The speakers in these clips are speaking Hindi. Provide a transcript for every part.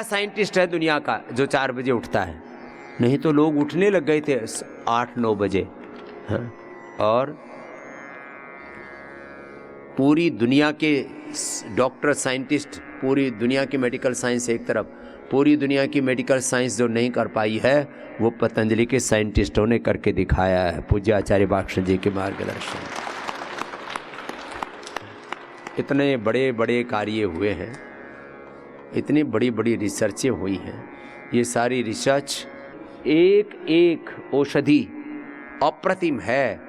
साइंटिस्ट है दुनिया का जो 4 बजे उठता है, नहीं तो लोग उठने लग गए थे 8-9 बजे। हाँ, और पूरी दुनिया के डॉक्टर साइंटिस्ट, पूरी दुनिया की मेडिकल साइंस एक तरफ, पूरी दुनिया की मेडिकल साइंस जो नहीं कर पाई है वो पतंजलि के साइंटिस्टों ने करके दिखाया है, पूज्य आचार्य भाष्कर जी के मार्गदर्शन। इतने बड़े बड़े कार्य हुए हैं, इतनी बड़ी बड़ी रिसर्चें हुई हैं। ये सारी रिसर्च एक एक औषधि अप्रतिम है।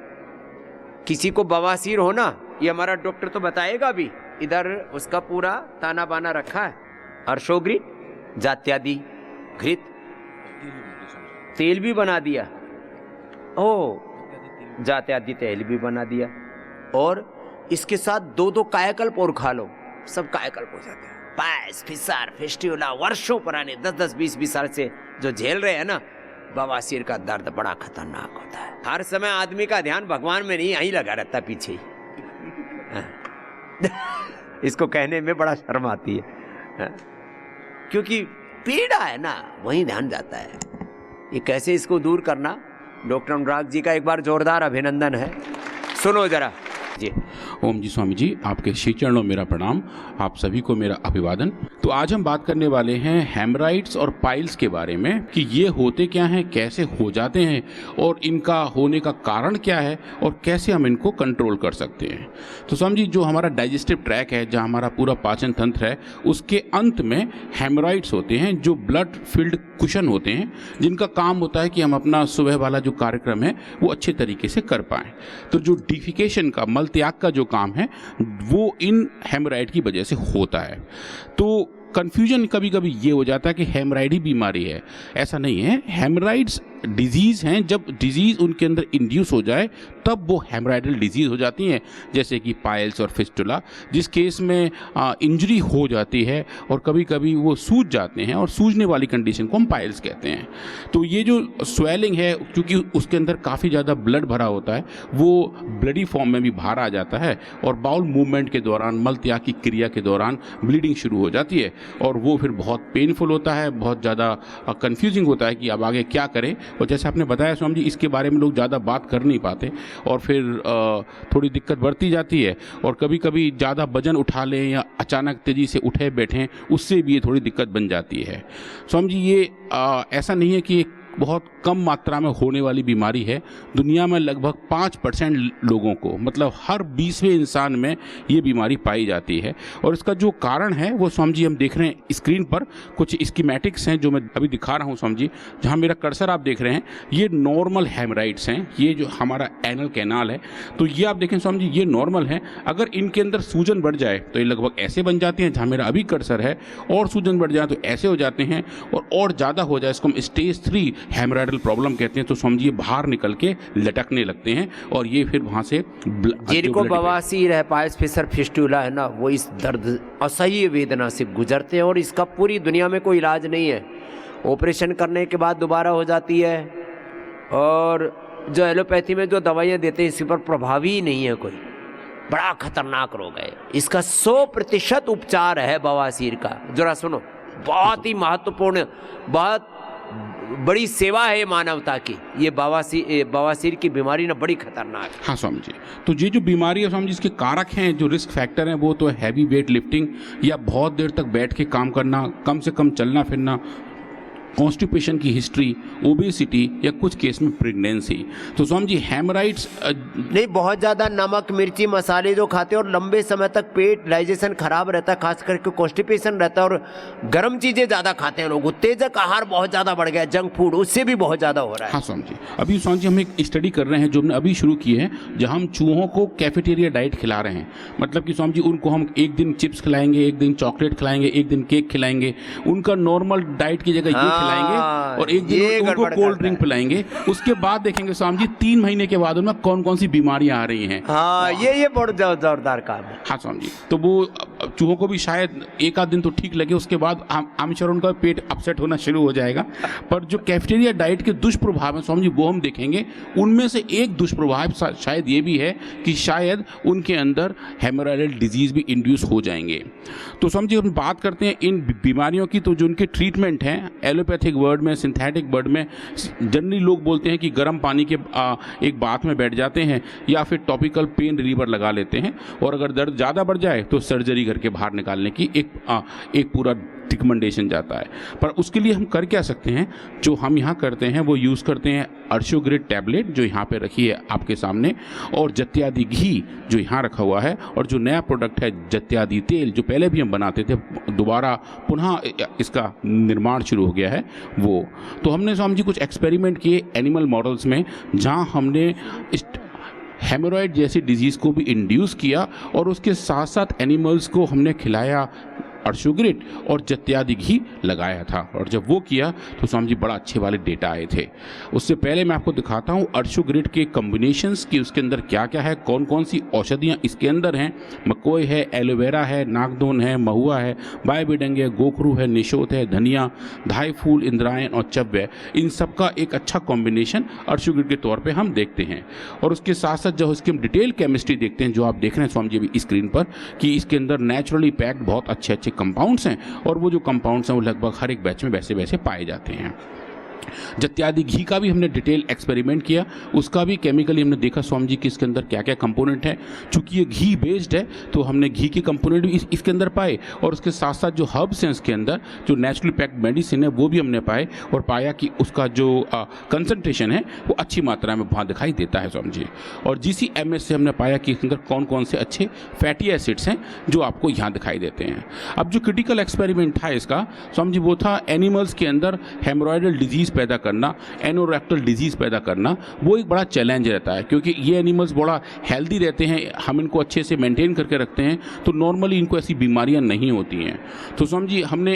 किसी को बवासीर हो ना, ये हमारा डॉक्टर तो बताएगा भी, इधर उसका पूरा ताना बाना रखा है। अर्शोग्रित, जात्यादि घृत, तेल भी बना दिया, ओ जात्यादि तेल भी बना दिया, और इसके साथ 2-2 कायाकल्प और खा लो, सब कायाकल्प हो जाता है। पायस, फिसार, फेस्टिवला, वर्षों पुराने 10-10, 20-20 साल से जो झेल रहे हैं ना, बवासीर का दर्द बड़ा खतरनाक होता है। हर समय आदमी का ध्यान भगवान में नहीं, यहीं लगा रहता पीछे ही। इसको कहने में बड़ा शर्म आती है, क्योंकि पीड़ा है ना, वहीं ध्यान जाता है। ये कैसे इसको दूर करना, डॉक्टर अनुराग जी का एक बार जोरदार अभिनंदन है, सुनो जरा जी। ओम जी स्वामी जी, आपके श्री चरणों में मेरा प्रणाम, आप सभी को मेरा अभिवादन। तो आज हम बात करने वाले हैं हेमराइड्स और पाइल्स के बारे में, कि ये होते क्या हैं, कैसे हो जाते हैं, और इनका होने का कारण क्या है, और कैसे हम इनको कंट्रोल कर सकते हैं। तो स्वामी जी, जो हमारा डाइजेस्टिव ट्रैक है, जहाँ हमारा पूरा पाचन तंत्र है, उसके अंत में हेमराइड्स होते हैं, जो ब्लड फिल्ड कुशन होते हैं, जिनका काम होता है कि हम अपना सुबह वाला जो कार्यक्रम है वो अच्छे तरीके से कर पाएँ। तो जो डिफिकेशन का, मल त्याग का जो काम है, वो इन हेमराइड की वजह से होता है। तो कन्फ्यूजन कभी कभी ये हो जाता है कि हेमराइड ही बीमारी है, ऐसा नहीं है। हेमराइड्स डिजीज़ हैं, जब डिजीज़ उनके अंदर इंड्यूस हो जाए तब वो हेमराइडल डिजीज़ हो जाती हैं, जैसे कि पाइल्स और फिस्टुला, जिस केस में इंजरी हो जाती है और कभी कभी वो सूज जाते हैं, और सूजने वाली कंडीशन को हम पाइल्स कहते हैं। तो ये जो स्वेलिंग है, क्योंकि उसके अंदर काफ़ी ज़्यादा ब्लड भरा होता है, वो ब्लडी फॉर्म में भी बाहर आ जाता है, और बाउल मूवमेंट के दौरान, मल त्याग की क्रिया के दौरान ब्लीडिंग शुरू हो जाती है, और वो फिर बहुत पेनफुल होता है, बहुत ज़्यादा कंफ्यूजिंग होता है कि अब आगे क्या करें। और जैसे आपने बताया स्वामी जी, इसके बारे में लोग ज़्यादा बात कर नहीं पाते, और फिर थोड़ी दिक्कत बढ़ती जाती है, और कभी कभी ज़्यादा वजन उठा लें या अचानक तेज़ी से उठे बैठें, उससे भी ये थोड़ी दिक्कत बन जाती है। स्वामी जी, ये ऐसा नहीं है कि बहुत कम मात्रा में होने वाली बीमारी है। दुनिया में लगभग 5% लोगों को, मतलब हर 20वें इंसान में ये बीमारी पाई जाती है। और इसका जो कारण है वो स्वामी जी हम देख रहे हैं स्क्रीन पर, कुछ स्कीमेटिक्स हैं जो मैं अभी दिखा रहा हूँ स्वामी जी। जहाँ मेरा कर्सर आप देख रहे हैं, ये नॉर्मल हेमराइड्स हैं, ये जो हमारा एनल कैनाल है, तो ये आप देखें स्वामी जी, ये नॉर्मल है। अगर इनके अंदर सूजन बढ़ जाए तो ये लगभग ऐसे बन जाते हैं, जहाँ मेरा अभी कर्सर है, और सूजन बढ़ जाए तो ऐसे हो जाते हैं, और ज़्यादा हो जाए इसको हम स्टेज 3 हेमराइडल प्रॉब्लम कहते हैं। तो समझिए बाहर निकल के लटकने लगते हैं, और ये फिर वहाँ से जिनको बवासीर है, पाइल्स, फिशर, फिस्टुला है ना, वो इस दर्द, असह्य वेदना से गुजरते हैं, और इसका पूरी दुनिया में कोई इलाज नहीं है। ऑपरेशन करने के बाद दोबारा हो जाती है, और जो एलोपैथी में जो दवाइयाँ देते हैं इसी पर प्रभावी ही नहीं है कोई। बड़ा खतरनाक रोग है, इसका 100% उपचार है बवासीर का। जरा सुनो, बहुत ही महत्वपूर्ण, बहुत बड़ी सेवा है मानवता की। ये बवासीर की बीमारी ना बड़ी खतरनाक है। हाँ स्वामी जी, तो ये जो बीमारी है स्वामी जी, इसके कारक हैं, जो रिस्क फैक्टर हैं, वो तो हैवी वेट लिफ्टिंग, या बहुत देर तक बैठ के काम करना, कम से कम चलना फिरना, कॉन्स्टिपेशन की हिस्ट्री, ओबेसिटी, या कुछ केस में प्रेगनेंसी। तो स्वामी जी हेमराइड्स नहीं, बहुत ज़्यादा नमक, मिर्ची, मसाले जो खाते हैं, और लंबे समय तक पेट डाइजेशन खराब रहता है, खास करके कॉन्स्टिपेशन रहता है, और गर्म चीज़ें ज़्यादा खाते हैं लोग, उत्तेजक आहार बहुत ज़्यादा बढ़ गया, जंक फूड, उससे भी बहुत ज़्यादा हो रहा है। हाँ स्वामी जी, अभी स्वामी जी हम एक स्टडी कर रहे हैं जो हमने अभी शुरू की है, जहाँ हम चूहों को कैफेटेरिया डाइट खिला रहे हैं। मतलब कि स्वामी जी उनको हम एक दिन चिप्स खिलाएंगे, एक दिन चॉकलेट खिलाएंगे, एक दिन केक खिलाएंगे, उनका नॉर्मल डाइट की जगह ये खिलाएंगे, और एक दिन उनको कोल्ड ड्रिंक पिलाएंगे। उसके बाद देखेंगे स्वामी जी 3 महीने के बाद उनमें कौन कौन सी बीमारियां आ रही हैं। हाँ, ये बहुत जोरदार काम है। हाँ स्वामी जी, तो वो चूहों को भी शायद एक आध दिन तो ठीक लगे, उसके बाद I'm sure उनका पेट अपसेट होना शुरू हो जाएगा। पर जो कैफेटेरिया डाइट के दुष्प्रभाव हैं स्वामी जी वो हम देखेंगे। उनमें से एक दुष्प्रभाव शायद ये भी है कि शायद उनके अंदर हेमोरॉयडल डिजीज़ भी इंड्यूस हो जाएंगे। तो स्वामी जी हम बात करते हैं इन बीमारियों की, तो जो उनके ट्रीटमेंट हैं एलोपैथिक वर्ड में, सिंथेटिक वर्ड में जनरली लोग बोलते हैं कि गर्म पानी के एक बाथ में बैठ जाते हैं या फिर टॉपिकल पेन रिलीवर लगा लेते हैं, और अगर दर्द ज़्यादा बढ़ जाए तो सर्जरी करके बाहर निकालने की एक पूरा रिकमेंडेशन जाता है। पर उसके लिए हम कर क्या सकते हैं, जो हम यहाँ करते हैं वो यूज़ करते हैं अर्शोग्रिड टैबलेट जो यहाँ पे रखी है आपके सामने, और जत्यादि घी जो यहाँ रखा हुआ है, और जो नया प्रोडक्ट है जत्यादि तेल जो पहले भी हम बनाते थे, दोबारा पुनः इसका निर्माण शुरू हो गया है वो। तो हमने स्वामी जी कुछ एक्सपेरिमेंट किए एनिमल मॉडल्स में, जहाँ हमने हेमोरॉयड जैसी डिजीज़ को भी इंड्यूस किया, और उसके साथ साथ एनिमल्स को हमने खिलाया अर्शोग्रिड और जत्यादि घी लगाया था। और जब वो किया तो स्वामी जी बड़ा अच्छे वाले डेटा आए थे। उससे पहले मैं आपको दिखाता हूँ अर्शोग्रिड के कॉम्बिनेशंस की, उसके अंदर क्या क्या है, कौन कौन सी औषधियाँ इसके अंदर हैं। मकोई है, एलोवेरा है, नागदोन है, महुआ है, बायबिडंग है, गोखरू है, निशोत है, धनिया, धाई फूल, इंद्रायण और चव्य, इन सब का एक अच्छा कॉम्बिनेशन अर्शोग्रिड के तौर पर हम देखते हैं। और उसके साथ साथ जो इसकी हम डिटेल केमिस्ट्री देखते हैं, जो आप देख रहे हैं स्वामी जी अभी स्क्रीन पर, कि इसके अंदर नेचुरली पैक्ड बहुत अच्छे अच्छे कंपाउंड्स हैं, और वो जो कंपाउंड्स हैं वो लगभग हर एक बैच में वैसे वैसे पाए जाते हैं। जत्यादि घी का भी हमने डिटेल एक्सपेरिमेंट किया, उसका भी केमिकली हमने देखा स्वामी जी कि इसके अंदर क्या क्या कंपोनेंट है। चूंकि ये घी बेस्ड है तो हमने घी के कंपोनेंट भी इसके अंदर पाए, और उसके साथ साथ जो हर्ब्स हैं इसके अंदर, जो नेचुरली पैक्ड मेडिसिन है वो भी हमने पाए, और पाया कि उसका जो कंसंट्रेशन है वो अच्छी मात्रा में वहाँ दिखाई देता है स्वामी जी। और GCMS से हमने पाया कि इसके अंदर कौन कौन से अच्छे फैटी एसिड्स हैं जो आपको यहाँ दिखाई देते हैं। अब जो क्रिटिकल एक्सपेरिमेंट था इसका स्वामी जी वो था एनिमल्स के अंदर हेमोरॉयडल डिजीज़ पैदा करना, एनोरेक्टल डिजीज़ पैदा करना। वो एक बड़ा चैलेंज रहता है, क्योंकि ये एनिमल्स बड़ा हेल्दी रहते हैं, हम इनको अच्छे से मेंटेन करके रखते हैं, तो नॉर्मली इनको ऐसी बीमारियां नहीं होती हैं। तो समझ जी हमने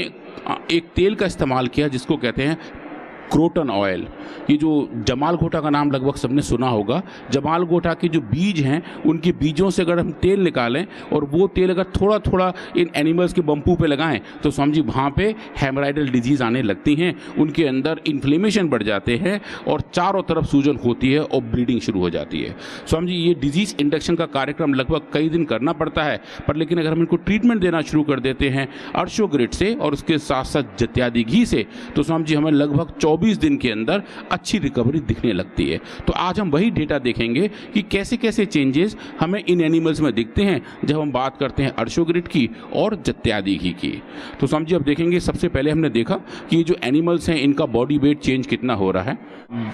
एक तेल का इस्तेमाल किया जिसको कहते हैं क्रोटन ऑयल। ये जो जमालघोटा का नाम लगभग सबने सुना होगा। जमालघोटा के जो बीज हैं उनके बीजों से अगर हम तेल निकालें और वो तेल अगर थोड़ा थोड़ा इन एनिमल्स के बम्पू पे लगाएं तो समझिए वहाँ पे हेमोरॉयडल डिजीज़ आने लगती हैं, उनके अंदर इन्फ्लेमेशन बढ़ जाते हैं और चारों तरफ सूजन होती है और ब्लीडिंग शुरू हो जाती है। समझिए ये डिजीज़ इंडक्शन का कार्यक्रम लगभग कई दिन करना पड़ता है, पर लेकिन अगर हम इनको ट्रीटमेंट देना शुरू कर देते हैं अर्शोग्रिड से और उसके साथ साथ जत्यादि घी से, तो समझिए हमें लगभग 24 दिन के अंदर अच्छी रिकवरी दिखने लगती है। तो आज हम वही डेटा देखेंगे कि कैसे कैसे चेंजेस हमें इन एनिमल्स में दिखते हैं जब हम बात करते हैं अर्शोग्रिड की और जत्यादि घी की। तो समझिए अब देखेंगे, सबसे पहले हमने देखा कि जो एनिमल्स हैं इनका बॉडी वेट चेंज कितना हो रहा है।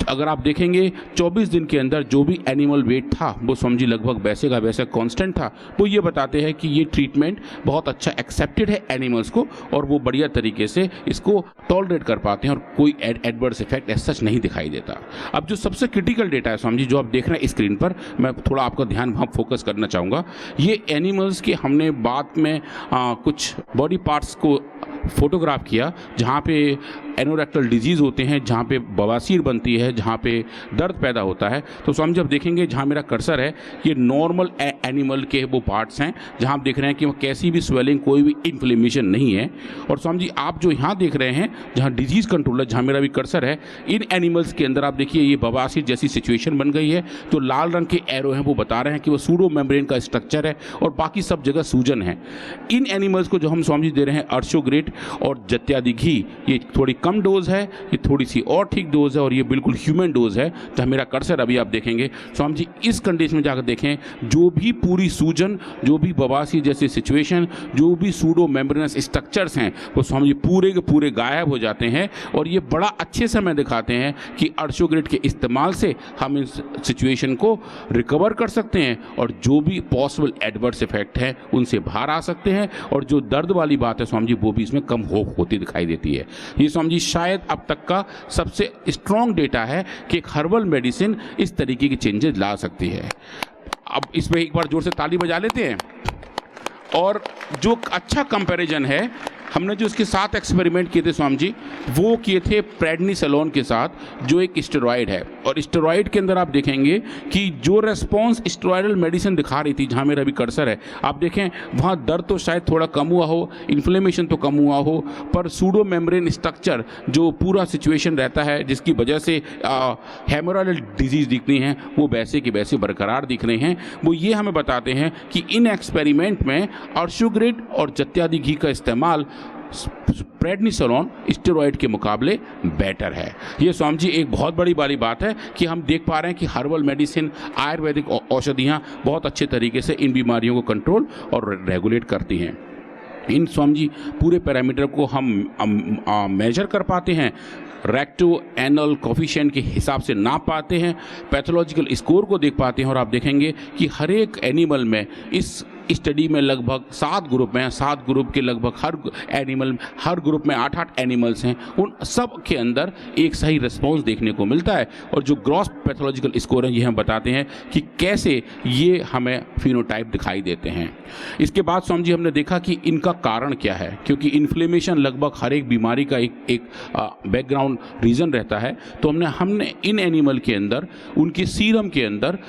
अगर आप देखेंगे 24 दिन के अंदर जो भी एनिमल वेट था वो समझिए लगभग वैसे का वैसा कांस्टेंट था। वो ये बताते हैं कि ये ट्रीटमेंट बहुत अच्छा एक्सेप्टेड है एनिमल्स को और वो बढ़िया तरीके से इसको टॉलरेट कर पाते हैं और कोई एडवर्स इफेक्ट एज सच नहीं दिखाई देता। अब जो सबसे क्रिटिकल डेटा है समझिए जो आप देख रहे हैं स्क्रीन पर, मैं थोड़ा आपका ध्यान वहाँ फोकस करना चाहूँगा। ये एनिमल्स के हमने बाद में कुछ बॉडी पार्ट्स को फोटोग्राफ किया जहाँ पे एनोरेक्टल डिजीज़ होते हैं, जहाँ पे बवासीर बनती है, जहाँ पे दर्द पैदा होता है। तो समझ जब देखेंगे जहाँ मेरा कर्सर है ये नॉर्मल एनिमल के वो पार्ट्स हैं जहाँ आप देख रहे हैं कि वो कैसी भी स्वेलिंग, कोई भी इन्फ्लेमेशन नहीं है। और समझिए आप जो यहाँ देख रहे हैं जहाँ डिजीज़ कंट्रोलर, जहाँ मेरा भी कर्सर है, इन एनिमल्स के अंदर आप देखिए ये बवासीर जैसी सिचुएशन बन गई है। जो लाल रंग के एरो हैं वो बता रहे हैं कि वो सूडो मेम्ब्रेन का स्ट्रक्चर है और बाकी सब जगह सूजन है। इन एनिमल्स को जो हम समझ दे रहे हैं अर्शोग्रिड और जत्यादि घी, ये थोड़ी कम डोज है, ये थोड़ी सी और ठीक डोज है और ये बिल्कुल ह्यूमन डोज है। जहाँ मेरा कर्सर अभी आप देखेंगे, स्वामी जी इस कंडीशन में जाकर देखें, जो भी पूरी सूजन, जो भी बवासीर जैसी सिचुएशन, जो भी सूडो मेम्ब्रेनस स्ट्रक्चर्स हैं वो स्वामी जी पूरे के पूरे गायब हो जाते हैं। और ये बड़ा अच्छे से हमें दिखाते हैं कि अर्शोग्रिड के इस्तेमाल से हम इस सिचुएशन को रिकवर कर सकते हैं और जो भी पॉसिबल एडवर्स इफेक्ट है उनसे बाहर आ सकते हैं। और जो दर्द वाली बात है स्वामी जी वो भी इसमें कम होती दिखाई देती है। ये स्वामी जी शायद अब तक का सबसे स्ट्रॉन्ग डेटा है कि एक हर्बल मेडिसिन इस तरीके की चेंजेस ला सकती है। अब इसमें एक बार जोर से ताली बजा लेते हैं। और जो अच्छा कंपैरिजन है हमने जो इसके साथ एक्सपेरिमेंट किए थे स्वामी जी, वो किए थे प्रेडनिसोलोन के साथ, जो एक स्टेरॉइड है। और स्टेरॉइड के अंदर आप देखेंगे कि जो रेस्पॉन्स स्टेरॉइडल मेडिसिन दिखा रही थी, जहाँ मेरा अभी कर्सर है, आप देखें वहाँ दर्द तो शायद थोड़ा कम हुआ हो, इन्फ्लेमेशन तो कम हुआ हो, पर सूडो मेम्ब्रेन स्ट्रक्चर जो पूरा सिचुएशन रहता है जिसकी वजह से हेमोरॉयडल डिजीज़ दिखनी है, वो वैसे के वैसे बरकरार दिख रहे हैं। वो ये हमें बताते हैं कि इन एक्सपेरिमेंट में अर्शुग्रिड और जत्यादि घी का इस्तेमाल प्रेडनिसोलोन स्टेरॉइड के मुकाबले बेटर है। ये स्वामी जी एक बहुत बड़ी वाली बात है कि हम देख पा रहे हैं कि हर्बल मेडिसिन, आयुर्वेदिक औषधियाँ बहुत अच्छे तरीके से इन बीमारियों को कंट्रोल और रेगुलेट करती हैं। इन स्वामी जी पूरे पैरामीटर को हम मेजर कर पाते हैं, रेक्टो एनल कोफिशिएंट के हिसाब से नाप पाते हैं, पैथोलॉजिकल स्कोर को देख पाते हैं। और आप देखेंगे कि हर एक एनिमल में इस स्टडी में लगभग 7 ग्रुप हैं, 7 ग्रुप के लगभग हर ग्रुप में 8-8 एनिमल्स हैं, उन सब के अंदर एक सही रिस्पॉन्स देखने को मिलता है। और जो ग्रॉस पैथोलॉजिकल स्कोर हैं ये हम बताते हैं कि कैसे ये हमें फिनोटाइप दिखाई देते हैं। इसके बाद स्वामी जी हमने देखा कि इनका कारण क्या है, क्योंकि इन्फ्लेमेशन लगभग हर एक बीमारी का एक बैकग्राउंड रीज़न रहता है। तो हमने इन एनिमल के अंदर, उनके सीरम के अंदर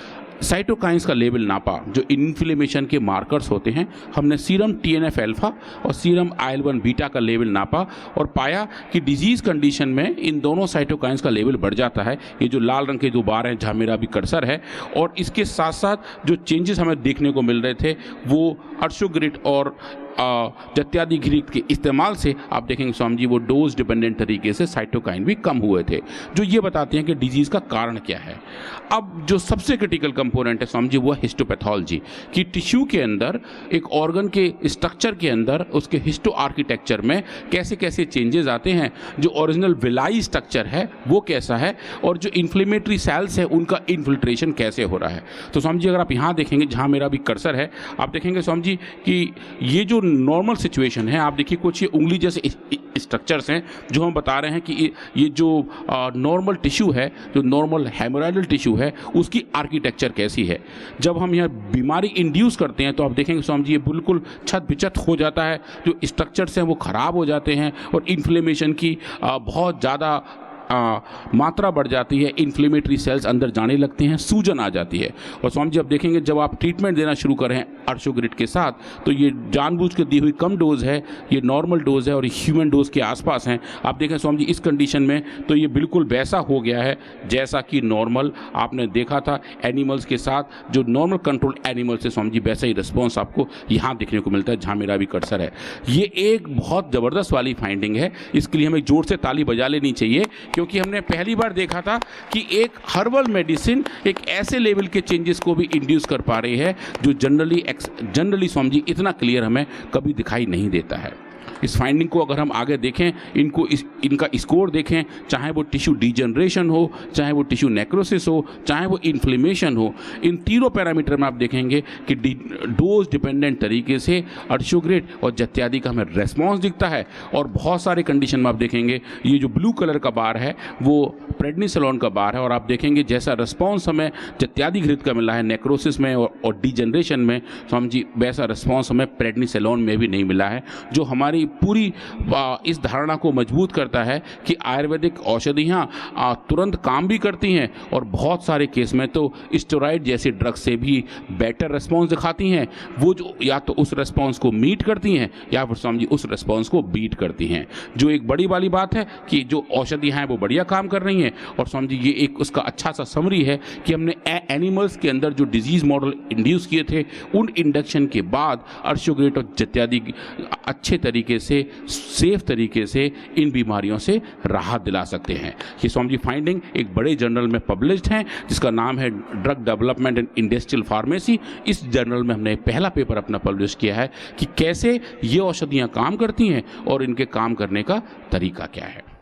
साइटोकाइंस का लेवल नापा, जो इन्फ्लेमेशन के मार्कर्स होते हैं। हमने सीरम TNF अल्फा और सीरम IL-1 बीटा का लेवल नापा और पाया कि डिजीज़ कंडीशन में इन दोनों साइटोकाइंस का लेवल बढ़ जाता है। ये जो लाल रंग के जो बार हैं, जहाँ मेरा अभी कर्सर है, और इसके साथ साथ जो चेंजेस हमें देखने को मिल रहे थे वो अर्शुग्रिड और जत्यादि घी के इस्तेमाल से आप देखेंगे स्वामी जी वो डोज डिपेंडेंट तरीके से साइटोकाइन भी कम हुए थे, जो ये बताते हैं कि डिजीज़ का कारण क्या है। अब जो सबसे क्रिटिकल कंपोनेंट है स्वामी जी वो हिस्टोपैथोलॉजी, कि टिश्यू के अंदर एक ऑर्गन के स्ट्रक्चर के अंदर उसके हिस्टो आर्किटेक्चर में कैसे कैसे चेंजेस आते हैं, जो ओरिजिनल विलाई स्ट्रक्चर है वो कैसा है, और जो इन्फ्लेमेटरी सेल्स है उनका इन्फिल्ट्रेशन कैसे हो रहा है। तो स्वामी जी अगर आप यहाँ देखेंगे, जहाँ मेरा भी कर्सर है, आप देखेंगे स्वामी जी कि ये जो नॉर्मल सिचुएशन है, आप देखिए कुछ ये उंगली जैसे स्ट्रक्चर्स हैं जो हम बता रहे हैं कि ये जो नॉर्मल टिश्यू है, जो नॉर्मल हेमोरॉयडल टिश्यू है, उसकी आर्किटेक्चर कैसी है। जब हम यहाँ बीमारी इंड्यूस करते हैं तो आप देखेंगे स्वामी जी ये बिल्कुल छत बिचत हो जाता है, जो स्ट्रक्चर्स हैं वो ख़राब हो जाते हैं और इन्फ्लेमेशन की बहुत ज़्यादा मात्रा बढ़ जाती है, इन्फ्लेमेटरी सेल्स अंदर जाने लगते हैं, सूजन आ जाती है। और स्वामी जी अब देखेंगे जब आप ट्रीटमेंट देना शुरू करें अर्शुग्रिड के साथ, तो ये जानबूझ के दी हुई कम डोज है, ये नॉर्मल डोज है और ह्यूमन डोज के आसपास हैं। आप देखें स्वामी जी इस कंडीशन में तो ये बिल्कुल वैसा हो गया है जैसा कि नॉर्मल आपने देखा था एनिमल्स के साथ, जो नॉर्मल कंट्रोल एनिमल से स्वामी जी वैसा ही रिस्पॉन्स आपको यहाँ देखने को मिलता है, जहाँ मेरा भी कर्सर है। ये एक बहुत ज़बरदस्त वाली फाइंडिंग है, इसके लिए हमें जोर से ताली बजा लेनी चाहिए, क्योंकि हमने पहली बार देखा था कि एक हर्बल मेडिसिन एक ऐसे लेवल के चेंजेस को भी इंड्यूस कर पा रही है जो जनरली स्वामी जी इतना क्लियर हमें कभी दिखाई नहीं देता है। इस फाइंडिंग को अगर हम आगे देखें, इनका स्कोर देखें, चाहे वो टिश्यू डीजनरेशन हो, चाहे वो टिश्यू नेक्रोसिस हो, चाहे वो इन्फ्लेमेशन हो, इन तीनों पैरामीटर में आप देखेंगे कि डोज डिपेंडेंट तरीके से अर्शुग्रिड और जत्यादि का हमें रेस्पॉन्स दिखता है। और बहुत सारे कंडीशन में आप देखेंगे ये जो ब्लू कलर का बार है वो प्रेडनिसोलोन का बार है, और आप देखेंगे जैसा रिस्पॉन्स हमें जत्यादि घृत का मिला है नेक्रोसिस में और डीजनरेशन में, स्वामी जी वैसा रिस्पॉन्स हमें प्रेडनिसोलोन में भी नहीं मिला है, जो हमारी पूरी इस धारणा को मजबूत करता है कि आयुर्वेदिक औषधियाँ तुरंत काम भी करती हैं और बहुत सारे केस में तो स्टेरॉइड जैसे ड्रग से भी बेटर रिस्पॉन्स दिखाती हैं। वो जो या तो उस रिस्पॉन्स को मीट करती हैं या फिर स्वामी जी उस रिस्पॉन्स को बीट करती हैं, जो एक बड़ी वाली बात है कि जो औषधियाँ हैं वो बढ़िया काम कर रही हैं। और स्वामी जी ये एक उसका अच्छा सा समरी है कि हमने एनिमल्स के अंदर जो डिजीज़ मॉडल इंड्यूस किए थे, उन इंडक्शन के बाद अर्शुग्रिड और जत्यादि अच्छे तरीके से, सेफ तरीके से इन बीमारियों से राहत दिला सकते हैं। ये स्वामी जी फाइंडिंग एक बड़े जर्नल में पब्लिश्ड हैं, जिसका नाम है drug development and industrial pharmacy. इस जर्नल में हमने पहला पेपर अपना पब्लिश किया है कि कैसे ये औषधियाँ काम करती हैं और इनके काम करने का तरीका क्या है।